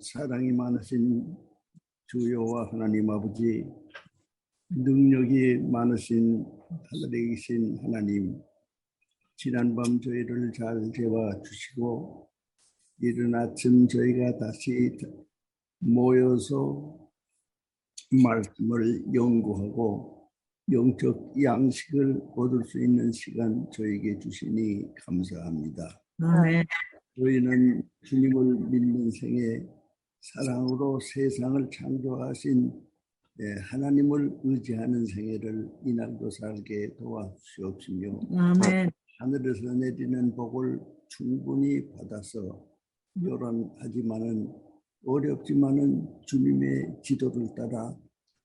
사랑이 많으신 주 여호와 하나님 아버지, 능력이 많으신 하늘에 계신 하나님, 지난밤 저희를 잘 재워주시고 이른 아침 저희가 다시 모여서 말씀을 연구하고 영적 양식을 얻을 수 있는 시간 저에게 주시니 감사합니다. 아멘. 저희는 주님을 믿는 생에 사랑으로 세상을 창조하신 하나님을 의지하는 생애를 이날도 살게 도와주시옵시며 아멘. 하늘에서 내리는 복을 충분히 받아서 요란하지만은 어렵지만은 주님의 지도를 따라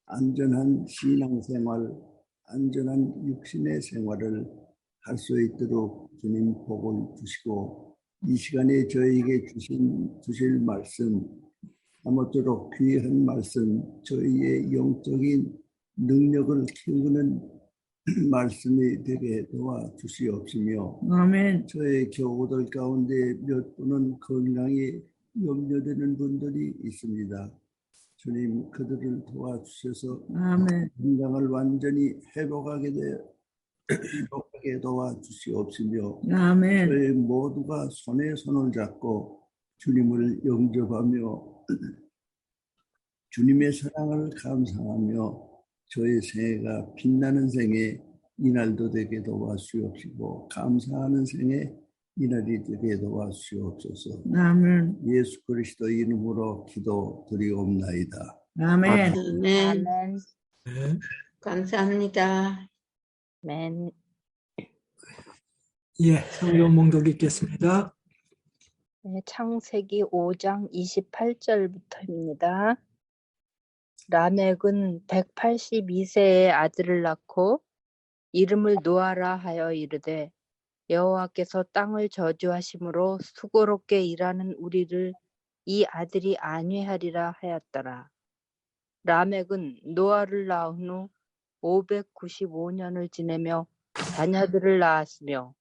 안전한 신앙생활, 안전한 육신의 생활을 할 수 있도록 주님 복을 주시고 이 시간에 저에게 주실 말씀, 아무쪼록 귀한 말씀, 저희의 영적인 능력을 키우는 말씀이 되게 도와주시옵시며 아멘. 저의 교우들 가운데 몇 분은 건강이 염려되는 분들이 있습니다. 주님 그들을 도와주셔서 아멘. 건강을 완전히 회복하게 도와주시옵시며 아멘. 저희 모두가 손에 손을 잡고 주님을 영접하며 주님의 사랑을 감상하며 저의 생애가 빛나는 생애 이날도 되게 도와주시옵시고 감사하는 생애 이날이 되게 도와주시옵소서. 아멘. 예수 그리스도 이름으로 기도드리옵나이다. 아멘. 아멘. 네. 감사합니다. 아멘. 예, 성경 봉독 읽겠습니다. 네, 창세기 5장 28절부터입니다. 라멕은 182세에 아들을 낳고 이름을 노아라 하여 이르되 여호와께서 땅을 저주하심으로 수고롭게 일하는 우리를 이 아들이 안위하리라 하였더라. 라멕은 노아를 낳은 후 595년을 지내며 자녀들을 낳았으며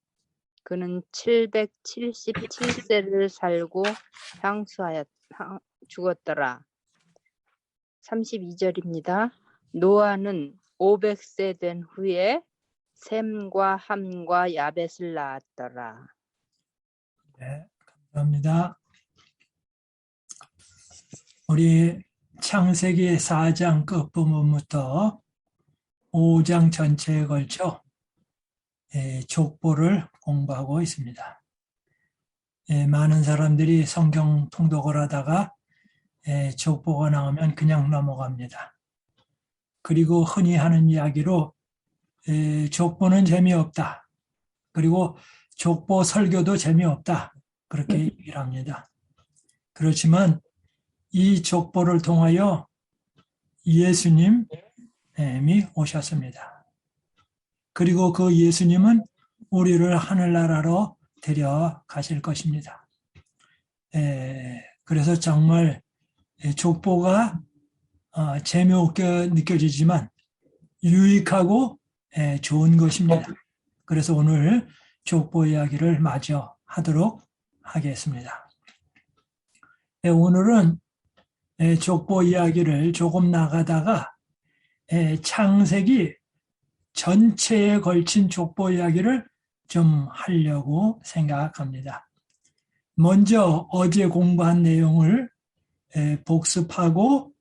그는 777세를 살고 죽었더라. 32절입니다. 노아는 500세 된 후에 셈과 함과 야벳을 낳았더라. 네, 감사합니다. 우리 창세기 4장 끝부분부터 5장 전체에 걸쳐 족보를 공부하고 있습니다. 많은 사람들이 성경 통독을 하다가 족보가 나오면 그냥 넘어갑니다. 그리고 흔히 하는 이야기로 족보는 재미없다. 그리고 족보 설교도 재미없다. 그렇게 얘기를 합니다. 그렇지만 이 족보를 통하여 예수님이 오셨습니다. 그리고 그 예수님은 우리를 하늘나라로 데려가실 것입니다. 그래서 정말 족보가 재미없게 느껴지지만 유익하고 좋은 것입니다. 그래서 오늘 족보 이야기를 마저 하도록 하겠습니다. 오늘은 족보 이야기를 조금 나가다가 창세기 전체에 걸친 족보 이야기를 좀 하려고 생각합니다. 먼저 어제 공부한 내용을 복습하고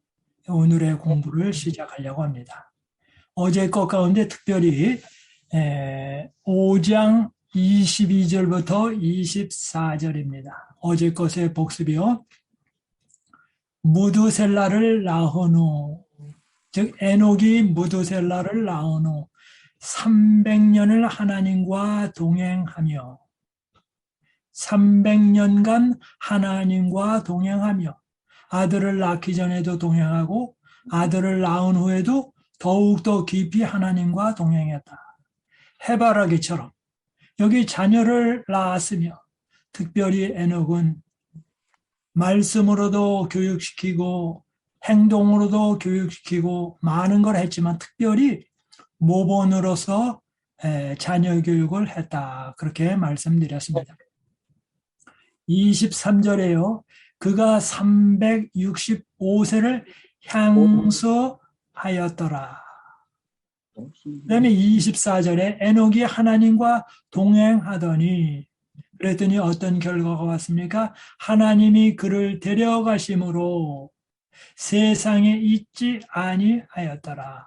오늘의 공부를 시작하려고 합니다. 어제 것 가운데 특별히 5장 22절부터 24절입니다. 어제 것의 복습이요. 무두셀라를 낳은 후, 즉 에녹이 무두셀라를 낳은 후 300년을 하나님과 동행하며 300년간 하나님과 동행하며 아들을 낳기 전에도 동행하고 아들을 낳은 후에도 더욱더 깊이 하나님과 동행했다. 해바라기처럼 여기 자녀를 낳았으며 특별히 에녹은 말씀으로도 교육시키고 행동으로도 교육시키고 많은 걸 했지만 특별히 모본으로서 자녀 교육을 했다. 그렇게 말씀드렸습니다. 23절에요. 그가 365세를 향수하였더라. 그다음에 24절에 에녹이 하나님과 동행하더니 그랬더니 어떤 결과가 왔습니까? 하나님이 그를 데려가심으로 세상에 있지 아니하였더라.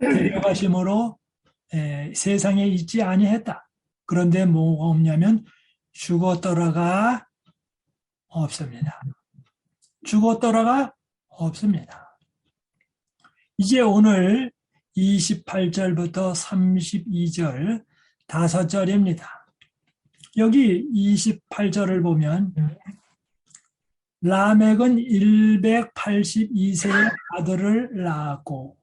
데려가심으로 세상에 있지 아니했다. 그런데 뭐가 없냐면 죽었더라가 없습니다. 죽었더라가 없습니다. 이제 오늘 28절부터 32절 5절입니다. 여기 28절을 보면 라멕은 182세의 아들을 낳았고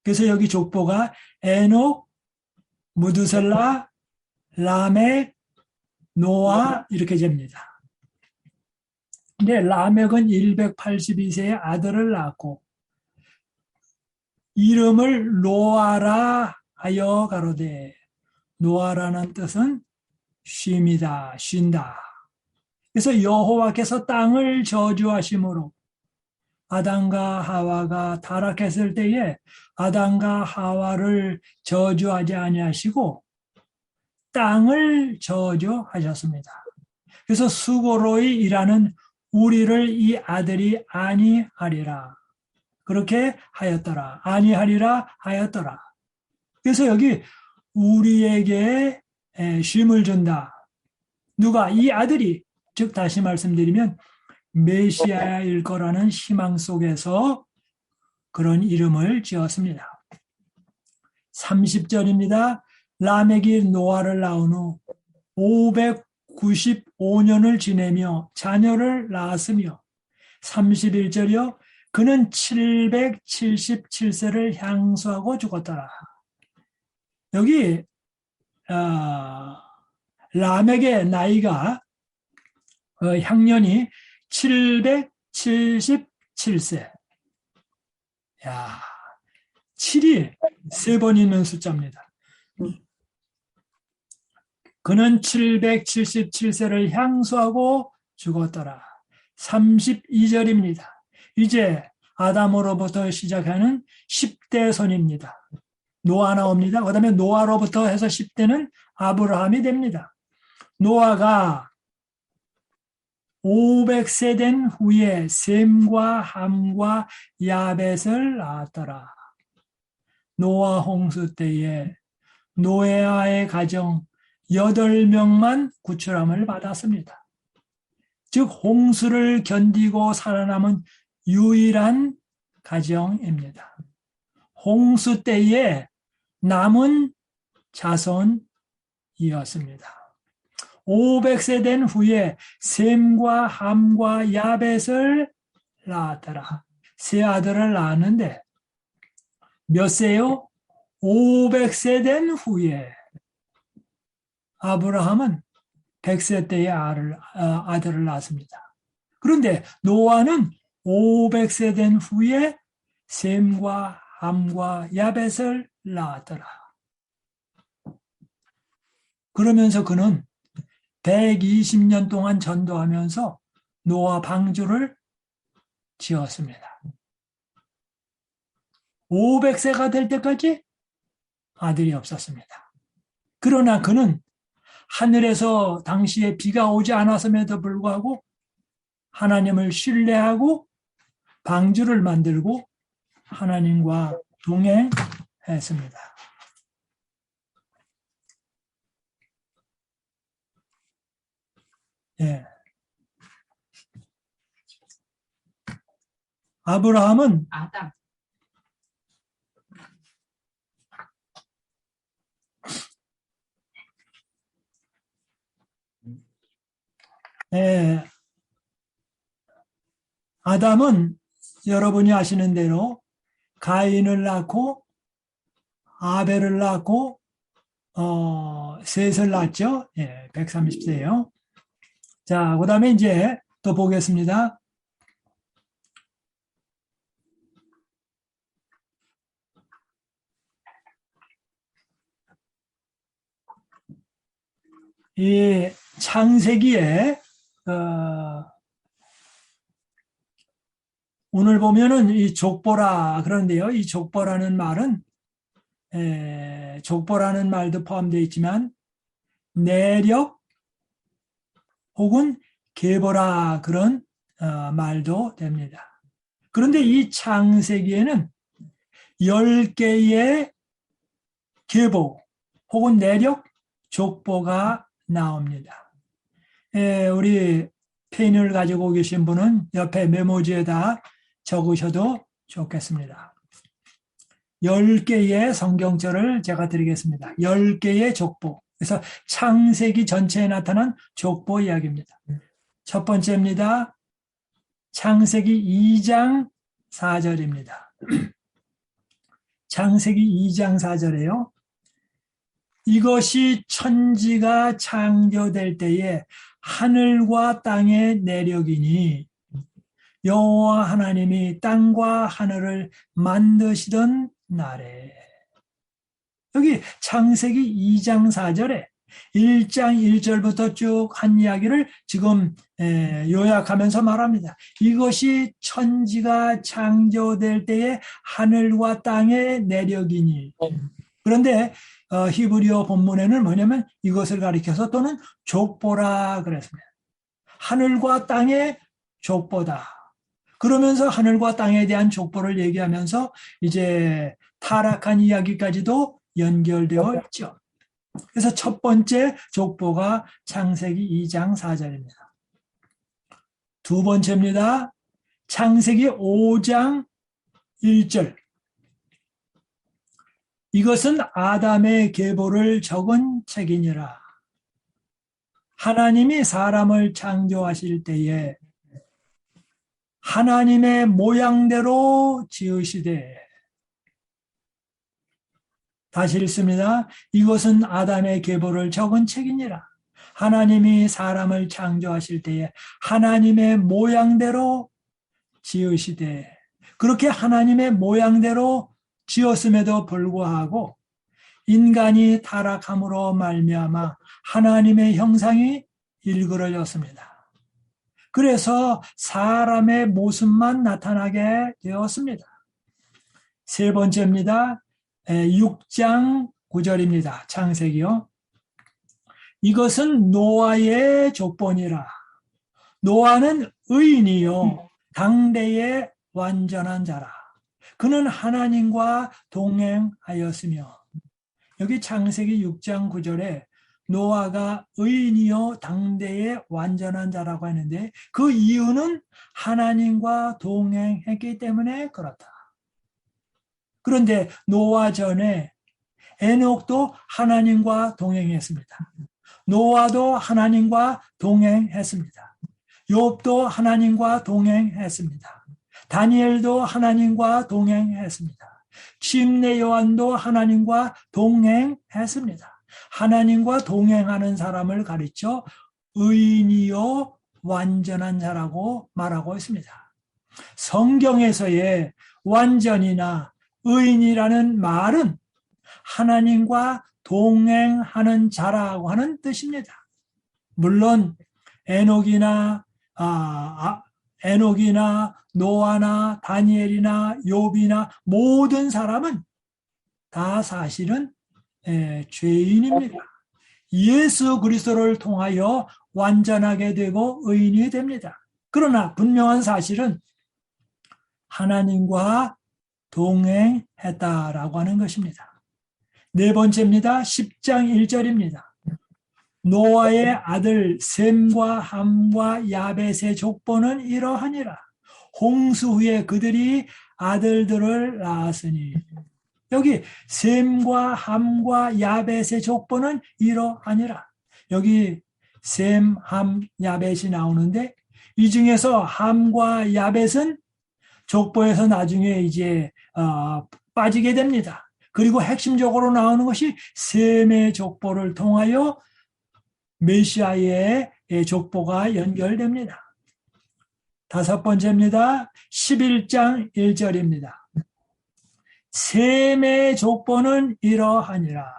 그래서 여기 족보가 에녹, 무두셀라, 라멕, 노아 이렇게 됩니다. 근데 라멕은 182세의 아들을 낳았고 이름을 노아라 하여 가로되 노아라는 뜻은 쉼이다, 쉰다. 그래서 여호와께서 땅을 저주하심으로 아담과 하와가 타락했을 때에 아담과 하와를 저주하지 아니하시고 땅을 저주하셨습니다. 그래서 수고로이 일하는 우리를 이 아들이 아니하리라. 그렇게 하였더라. 아니하리라 하였더라. 그래서 여기 우리에게 쉼을 준다. 누가? 이 아들이. 즉 다시 말씀드리면 메시아일 거라는 희망 속에서 그런 이름을 지었습니다. 30절입니다. 라멕이 노아를 낳은 후 595년을 지내며 자녀를 낳았으며 31절이요. 그는 777세를 향수하고 죽었더라. 여기 라멕의 나이가 향년이 777세. 야, 7이 3번 있는 숫자입니다. 그는 777세를 향수하고 죽었더라. 32절입니다. 이제 아담으로부터 시작하는 10대 선입니다. 노아 나옵니다. 그 다음에 노아로부터 해서 10대는 아브라함이 됩니다. 노아가 500세 된 후에 셈과 함과 야벳을 낳았더라. 노아 홍수 때에 노아의 가정 8명만 구출함을 받았습니다. 즉 홍수를 견디고 살아남은 유일한 가정입니다. 홍수 때에 남은 자손이었습니다. 500세 된 후에 셈과 함과 야벳을 낳았더라. 세 아들을 낳았는데 몇 세요? 500세 된 후에. 아브라함은 100세 때에 아들을 낳았습니다. 그런데 노아는 500세 된 후에 셈과 함과 야벳을 낳았더라. 그러면서 그는 120년 동안 전도하면서 노아 방주를 지었습니다. 500세가 될 때까지 아들이 없었습니다. 그러나 그는 하늘에서 당시에 비가 오지 않았음에도 불구하고 하나님을 신뢰하고 방주를 만들고 하나님과 동행했습니다. 예. 아브라함은 아담. 예. 아담은 여러분이 아시는 대로 가인을 낳고 아벨을 낳고 셋을 낳았죠. 예, 130세요. 자, 그 다음에 이제 또 보겠습니다. 이 창세기에 오늘 보면은 이 족보라 그런데요. 이 족보라는 말은 족보라는 말도 포함되어 있지만 내력 혹은 계보라 그런 말도 됩니다. 그런데 이 창세기에는 10개의 계보 혹은 내력, 족보가 나옵니다. 우리 펜을 가지고 계신 분은 옆에 메모지에다 적으셔도 좋겠습니다. 10개의 성경절을 제가 드리겠습니다. 10개의 족보. 그래서 창세기 전체에 나타난 족보 이야기입니다. 첫 번째입니다. 창세기 2장 4절입니다. 창세기 2장 4절에요. 이것이 천지가 창조될 때에 하늘과 땅의 내력이니 여호와 하나님이 땅과 하늘을 만드시던 날에. 여기 창세기 2장 4절에 1장 1절부터 쭉 한 이야기를 지금 요약하면서 말합니다. 이것이 천지가 창조될 때에 하늘과 땅의 내력이니. 그런데 히브리어 본문에는 뭐냐면 이것을 가리켜서 또는 족보라 그랬습니다. 하늘과 땅의 족보다. 그러면서 하늘과 땅에 대한 족보를 얘기하면서 이제 타락한 이야기까지도 연결되어 있죠. 그래서 첫 번째 족보가 창세기 2장 4절입니다. 두 번째입니다. 창세기 5장 1절. 이것은 아담의 계보를 적은 책이니라. 하나님이 사람을 창조하실 때에 하나님의 모양대로 지으시되. 다시 읽습니다. 이것은 아담의 계보를 적은 책이니라. 하나님이 사람을 창조하실 때에 하나님의 모양대로 지으시되. 그렇게 하나님의 모양대로 지었음에도 불구하고 인간이 타락함으로 말미암아 하나님의 형상이 일그러졌습니다. 그래서 사람의 모습만 나타나게 되었습니다. 세 번째입니다. 6장 9절입니다. 창세기요. 이것은 노아의 족보니라. 노아는 의인이요 당대의 완전한 자라. 그는 하나님과 동행하였으며. 여기 창세기 6장 9절에 노아가 의인이요 당대의 완전한 자라고 하는데 그 이유는 하나님과 동행했기 때문에 그렇다. 그런데 노아 전에 에녹도 하나님과 동행했습니다. 노아도 하나님과 동행했습니다. 욥도 하나님과 동행했습니다. 다니엘도 하나님과 동행했습니다. 침례 요한도 하나님과 동행했습니다. 하나님과 동행하는 사람을 가르쳐 의인이요 완전한 자라고 말하고 있습니다. 성경에서의 완전이나 의인이라는 말은 하나님과 동행하는 자라고 하는 뜻입니다. 물론 에녹이나 노아나 다니엘이나 욥이나 모든 사람은 다 사실은 죄인입니다. 예수 그리스도를 통하여 완전하게 되고 의인이 됩니다. 그러나 분명한 사실은 하나님과 동행했다라고 하는 것입니다. 네 번째입니다. 10장 1절입니다. 노아의 아들 셈과 함과 야벳의 족보는 이러하니라. 홍수 후에 그들이 아들들을 낳았으니. 여기 셈과 함과 야벳의 족보는 이러하니라. 여기 셈, 함, 야벳이 나오는데 이 중에서 함과 야벳은 족보에서 나중에 이제 빠지게 됩니다. 그리고 핵심적으로 나오는 것이 셈의 족보를 통하여 메시아의 족보가 연결됩니다. 다섯 번째입니다. 11장 1절입니다. 셈의 족보는 이러하니라.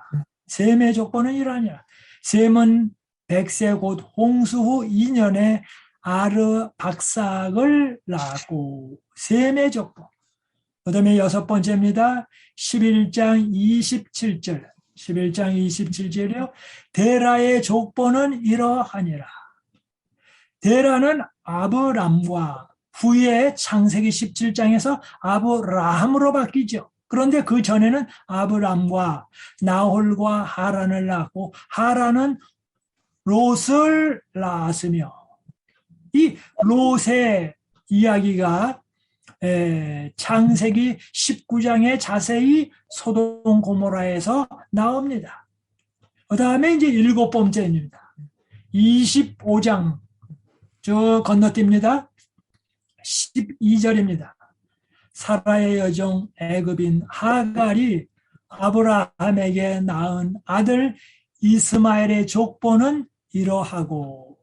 셈의 족보는 이러하니라. 셈은 100세 곧 홍수 후 2년에 아르박삭을 낳았고 셈의 족보. 그 다음에 6번째입니다. 11장 27절. 11장 27절이요. 데라의 족보는 이러하니라. 데라는 아브람과 후에 창세기 17장에서 아브라함으로 바뀌죠. 그런데 그 전에는 아브람과 나홀과 하란을 낳았고 하란은 롯을 낳았으며 이 롯의 이야기가 창세기 19장에 자세히 소돔 고모라에서 나옵니다. 그 다음에 이제 7번째입니다. 25장 쭉 건너뜁니다. 12절입니다. 사라의 여종 애굽인 하갈이 아브라함에게 낳은 아들 이스마엘의 족보는 이러하고,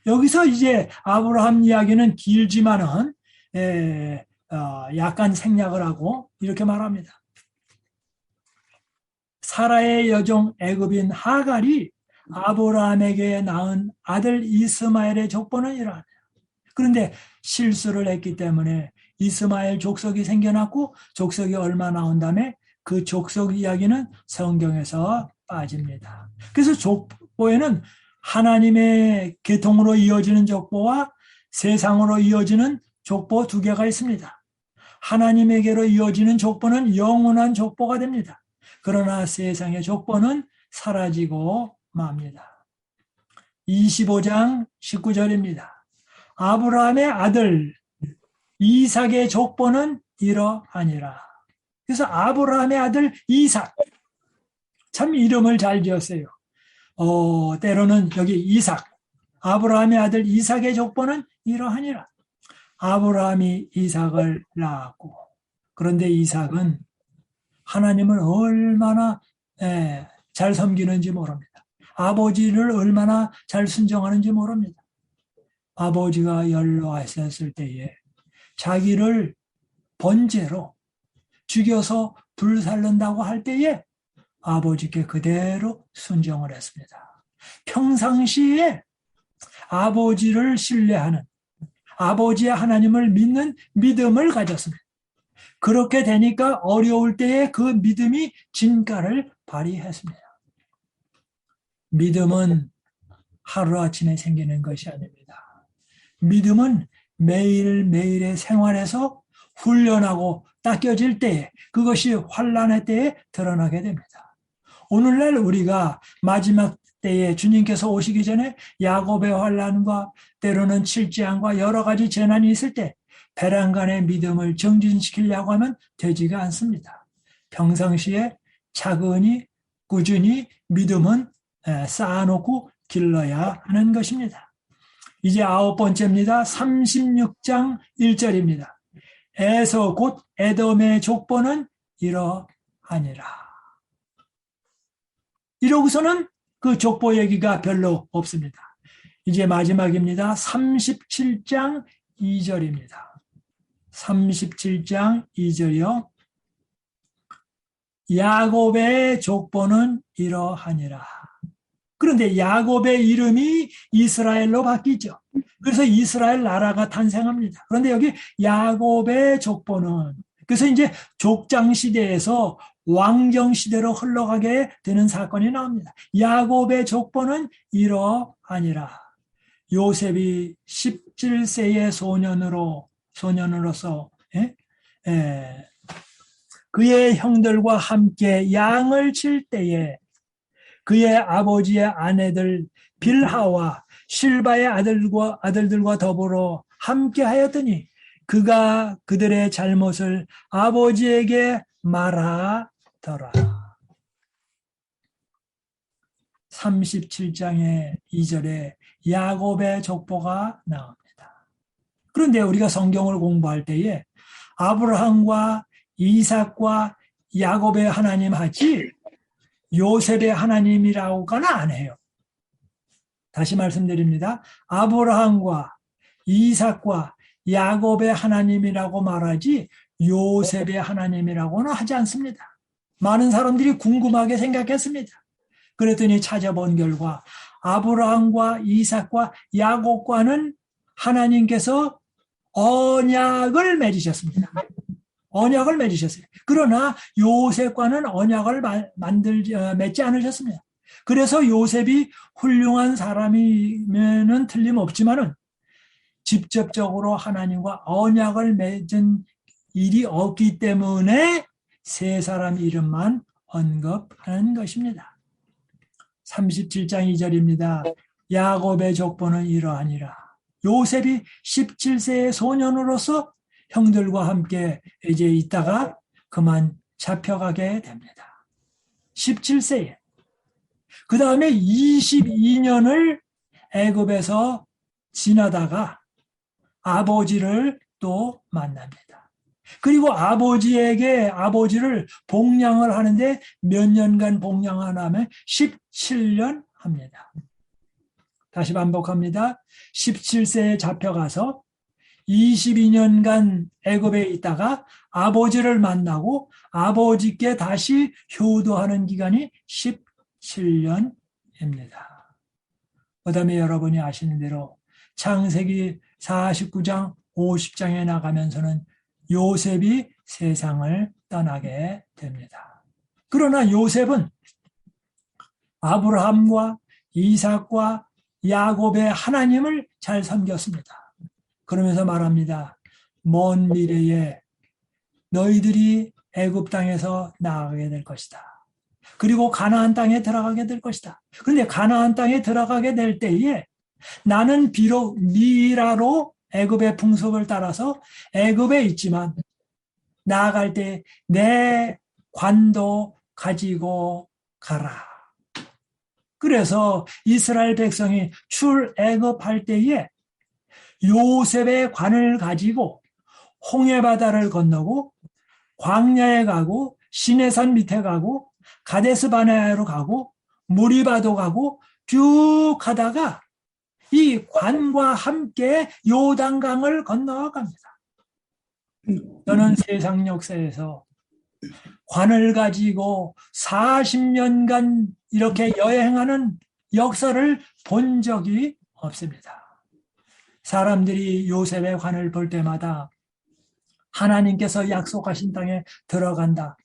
여기서 이제 아브라함 이야기는 길지만은 약간 생략을 하고 이렇게 말합니다. 사라의 여종 애굽인 하갈이 아브라함에게 낳은 아들 이스마엘의 족보는 이러하니라. 그런데 실수를 했기 때문에 이스마엘 족속이 생겨났고 족속이 얼마 나온 다음에 그 족속 이야기는 성경에서 빠집니다. 그래서 족보에는 하나님의 계통으로 이어지는 족보와 세상으로 이어지는 족보 두 개가 있습니다. 하나님에게로 이어지는 족보는 영원한 족보가 됩니다. 그러나 세상의 족보는 사라지고 맙니다. 25장 19절입니다. 아브라함의 아들 이삭의 족보는 이러하니라. 그래서 아브라함의 아들 이삭, 참 이름을 잘 지었어요. 때로는 여기 이삭, 아브라함의 아들 이삭의 족보는 이러하니라. 아브라함이 이삭을 낳았고, 그런데 이삭은 하나님을 얼마나 잘 섬기는지 모릅니다. 아버지를 얼마나 잘 순종하는지 모릅니다. 아버지가 연로하셨을 때에 자기를 번제로 죽여서 불살른다고 할 때에 아버지께 그대로 순종을 했습니다. 평상시에 아버지를 신뢰하는, 아버지의 하나님을 믿는 믿음을 가졌습니다. 그렇게 되니까 어려울 때에 그 믿음이 진가를 발휘했습니다. 믿음은 하루아침에 생기는 것이 아닙니다. 믿음은 매일매일의 생활에서 훈련하고 닦여질 때에, 그것이 환난의 때에 드러나게 됩니다. 오늘날 우리가 마지막 때에 주님께서 오시기 전에 야곱의 환난과 때로는 칠지양과 여러 가지 재난이 있을 때 배란간의 믿음을 정진시키려고 하면 되지가 않습니다. 평상시에 차근히 꾸준히 믿음은 쌓아놓고 길러야 하는 것입니다. 이제 9번째입니다. 36장 1절입니다. 에서 곧 에돔의 족보는 이러하니라. 이러고서는 그 족보 얘기가 별로 없습니다. 이제 마지막입니다. 37장 2절입니다. 37장 2절이요. 야곱의 족보는 이러하니라. 그런데 야곱의 이름이 이스라엘로 바뀌죠. 그래서 이스라엘 나라가 탄생합니다. 그런데 여기 야곱의 족보는, 그래서 이제 족장 시대에서 왕정 시대로 흘러가게 되는 사건이 나옵니다. 야곱의 족보는 이러하니라. 요셉이 17세의 소년으로서 그의 형들과 함께 양을 칠 때에 그의 아버지의 아내들 빌하와 실바의 아들들과 더불어 함께 하였더니 그가 그들의 잘못을 아버지에게 말하더라. 37장의 2절에 야곱의 족보가 나옵니다. 그런데 우리가 성경을 공부할 때에 아브라함과 이삭과 야곱의 하나님 하지 요셉의 하나님이라고는 안 해요. 다시 말씀드립니다. 아브라함과 이삭과 야곱의 하나님이라고 말하지 요셉의 하나님이라고는 하지 않습니다. 많은 사람들이 궁금하게 생각했습니다. 그랬더니 찾아본 결과 아브라함과 이삭과 야곱과는 하나님께서 언약을 맺으셨습니다. 언약을 맺으셨어요. 그러나 요셉과는 언약을 맺지 않으셨습니다. 그래서 요셉이 훌륭한 사람이면은 틀림없지만은 직접적으로 하나님과 언약을 맺은 일이 없기 때문에 세 사람 이름만 언급하는 것입니다. 37장 2절입니다. 야곱의 족보는 이러하니라. 요셉이 17세의 소년으로서 형들과 함께 이제 있다가 그만 잡혀가게 됩니다. 17세에. 그 다음에 22년을 애굽에서 지나다가 아버지를 또 만납니다. 그리고 아버지를 복양을 하는데 몇 년간 복양을 하면 17년 합니다. 다시 반복합니다. 17세에 잡혀가서 22년간 애굽에 있다가 아버지를 만나고 아버지께 다시 효도하는 기간이 17년입니다. 그 다음에 여러분이 아시는 대로 창세기 49장 50장에 나가면서는 요셉이 세상을 떠나게 됩니다. 그러나 요셉은 아브라함과 이삭과 야곱의 하나님을 잘 섬겼습니다. 그러면서 말합니다. 먼 미래에 너희들이 애굽 땅에서 나가게 될 것이다. 그리고 가나안 땅에 들어가게 될 것이다. 그런데 가나안 땅에 들어가게 될 때에 나는 비록 미라로 애굽의 풍속을 따라서 애굽에 있지만 나아갈 때 내 관도 가지고 가라. 그래서 이스라엘 백성이 출애굽할 때에 요셉의 관을 가지고 홍해바다를 건너고 광야에 가고 시내산 밑에 가고 가데스 바네아로 가고 무리바도 가고 쭉 가다가 이 관과 함께 요단강을 건너갑니다. 저는 세상 역사에서 관을 가지고 40년간 이렇게 여행하는 역사를 본 적이 없습니다. 사람들이 요셉의 관을 볼 때마다 하나님께서 약속하신 땅에 들어간다.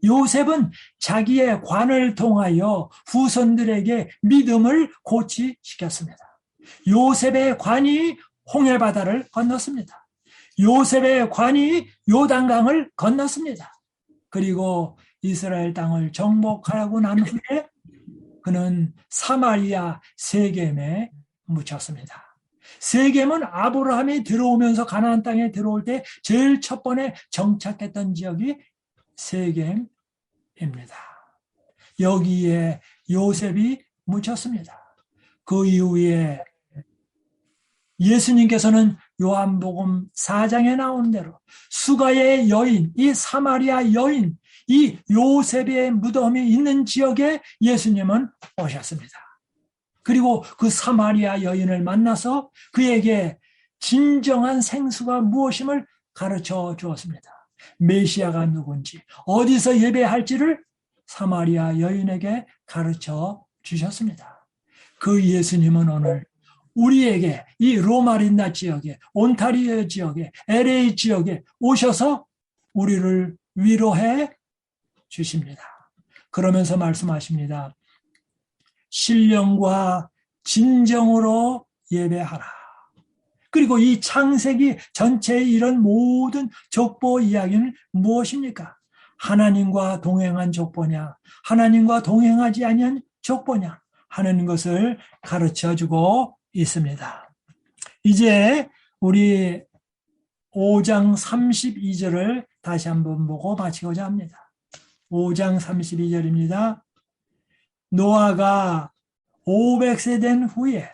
요셉은 자기의 관을 통하여 후손들에게 믿음을 고취시켰습니다. 요셉의 관이 홍해바다를 건넜습니다. 요셉의 관이 요단강을 건넜습니다. 그리고 이스라엘 땅을 정복하고 난 후에 그는 사마리아 세겜에 묻혔습니다. 세겜은 아브라함이 들어오면서 가나안 땅에 들어올 때 제일 첫 번에 정착했던 지역이 세겜입니다. 여기에 요셉이 묻혔습니다. 그 이후에 예수님께서는 요한복음 4장에 나오는 대로 수가의 여인, 이 사마리아 여인, 이 요셉의 무덤이 있는 지역에 예수님은 오셨습니다. 그리고 그 사마리아 여인을 만나서 그에게 진정한 생수가 무엇임을 가르쳐 주었습니다. 메시아가 누군지, 어디서 예배할지를 사마리아 여인에게 가르쳐 주셨습니다. 그 예수님은 오늘 우리에게 이 로마린다 지역에, 온타리오 지역에, LA 지역에 오셔서 우리를 위로해 주십니다. 그러면서 말씀하십니다. 신령과 진정으로 예배하라. 그리고 이 창세기 전체의 이런 모든 족보 이야기는 무엇입니까? 하나님과 동행한 족보냐, 하나님과 동행하지 아니한 족보냐 하는 것을 가르쳐주고 있습니다. 이제 우리 5장 32절을 다시 한번 보고 마치고자 합니다. 5장 32절입니다. 노아가 500세 된 후에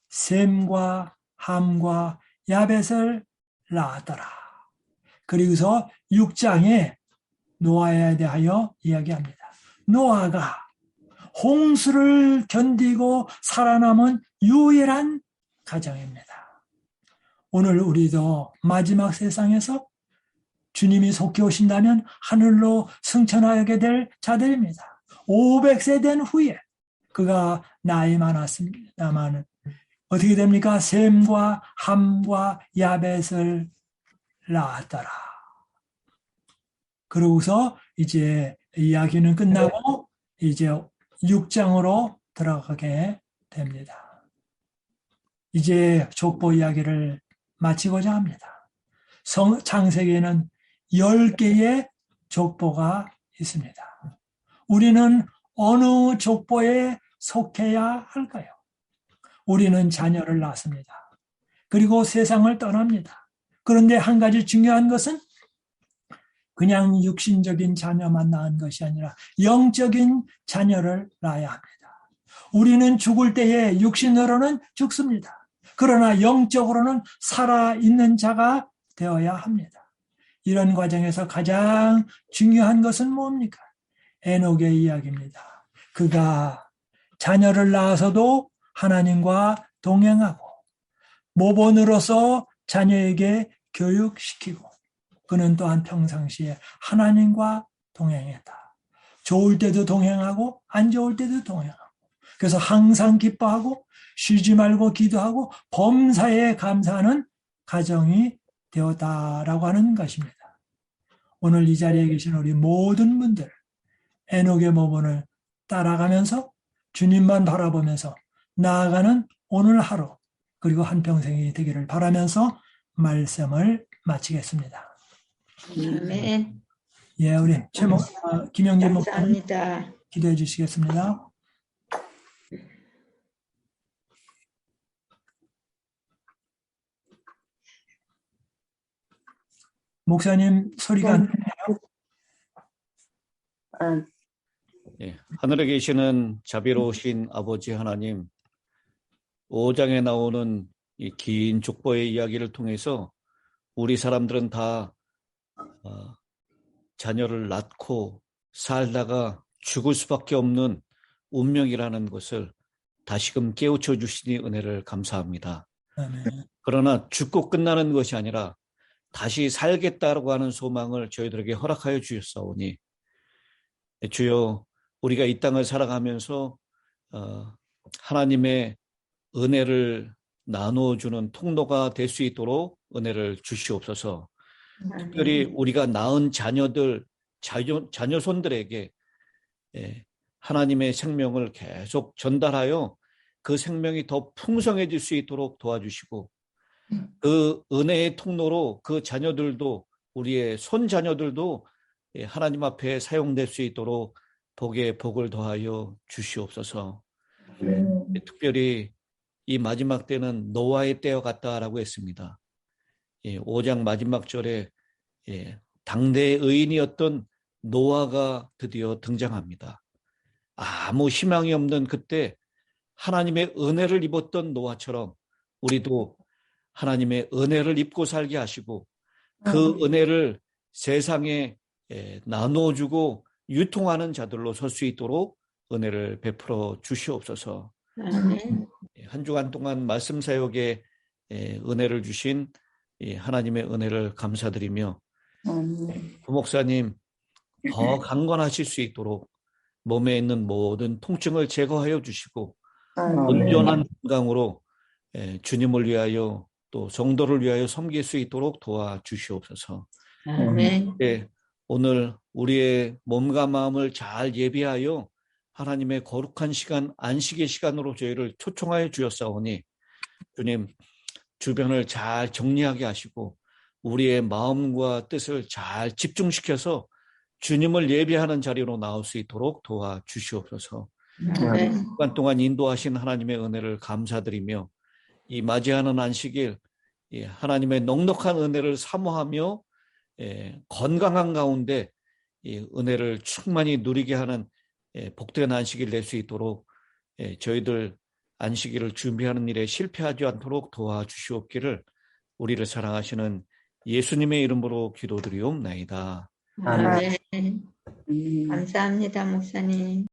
셈과 함과 야벳을 낳았더라. 그리고서 6장에 노아에 대하여 이야기합니다. 노아가 홍수를 견디고 살아남은 유일한 가정입니다. 오늘 우리도 마지막 세상에서 주님이 속히 오신다면 하늘로 승천하게 될 자들입니다. 500세 된 후에 그가 나이 많았습니다만 어떻게 됩니까? 셈과 함과 야벳을 낳았더라. 그러고서 이제 이야기는 끝나고 이제 6장으로 들어가게 됩니다. 이제 족보 이야기를 마치고자 합니다. 창세기에는 10개의 족보가 있습니다. 우리는 어느 족보에 속해야 할까요? 우리는 자녀를 낳습니다. 그리고 세상을 떠납니다. 그런데 한 가지 중요한 것은 그냥 육신적인 자녀만 낳은 것이 아니라 영적인 자녀를 낳아야 합니다. 우리는 죽을 때에 육신으로는 죽습니다. 그러나 영적으로는 살아있는 자가 되어야 합니다. 이런 과정에서 가장 중요한 것은 뭡니까? 에녹의 이야기입니다. 그가 자녀를 낳아서도 하나님과 동행하고 모본으로서 자녀에게 교육시키고 그는 또한 평상시에 하나님과 동행했다. 좋을 때도 동행하고 안 좋을 때도 동행하고 그래서 항상 기뻐하고 쉬지 말고 기도하고 범사에 감사하는 가정이 되었다라고 하는 것입니다. 오늘 이 자리에 계신 우리 모든 분들 에녹의 모본을 따라가면서 주님만 바라보면서 나아가는 오늘 하루 그리고 한평생이 되기를 바라면서 말씀을 마치겠습니다. 아멘. 예, 우리 김영진 목사님 감사합니다. 기도해 주시겠습니다. 목사님 소리가 안 들려요. 예, 하늘에 계시는 자비로우신 아버지 하나님, 5장에 나오는 이 긴 족보의 이야기를 통해서 우리 사람들은 다 자녀를 낳고 살다가 죽을 수밖에 없는 운명이라는 것을 다시금 깨우쳐 주시니 은혜를 감사합니다. 아멘. 그러나 죽고 끝나는 것이 아니라 다시 살겠다라고 하는 소망을 저희들에게 허락하여 주셨사오니 주여 우리가 이 땅을 살아가면서 하나님의 은혜를 나누어주는 통로가 될 수 있도록 은혜를 주시옵소서. 특별히 우리가 낳은 자녀들, 자녀손들에게 하나님의 생명을 계속 전달하여 그 생명이 더 풍성해질 수 있도록 도와주시고 그 은혜의 통로로 그 자녀들도 우리의 손자녀들도 하나님 앞에 사용될 수 있도록 복에 복을 더하여 주시옵소서. 특별히 이 마지막 때는 노아의 때와 같다라고 했습니다. 5장 마지막 절에 당대의 의인이었던 노아가 드디어 등장합니다. 아무 희망이 없는 그때 하나님의 은혜를 입었던 노아처럼 우리도 하나님의 은혜를 입고 살게 하시고 그 은혜를 세상에 나누어주고 유통하는 자들로 설 수 있도록 은혜를 베풀어 주시옵소서. 아멘. 한 주간 동안 말씀 사역에 은혜를 주신 하나님의 은혜를 감사드리며 부목사님 더 강건하실 수 있도록 몸에 있는 모든 통증을 제거하여 주시고 온전한 건강으로 주님을 위하여 또 성도를 위하여 섬길 수 있도록 도와주시옵소서. 아멘. 오늘 우리의 몸과 마음을 잘 예비하여 하나님의 거룩한 시간, 안식의 시간으로 저희를 초청하여 주셨사오니 주님 주변을 잘 정리하게 하시고 우리의 마음과 뜻을 잘 집중시켜서 주님을 예배하는 자리로 나올 수 있도록 도와주시옵소서. 시간 동안 인도하신 하나님의 은혜를 감사드리며 이 맞이하는 안식일 하나님의 넉넉한 은혜를 사모하며 건강한 가운데 이 은혜를 충만히 누리게 하는 복된 안식일 낼 수 있도록 저희들 안식일을 준비하는 일에 실패하지 않도록 도와주시옵기를 우리를 사랑하시는 예수님의 이름으로 기도드리옵나이다. 아멘. 감사합니다, 목사님.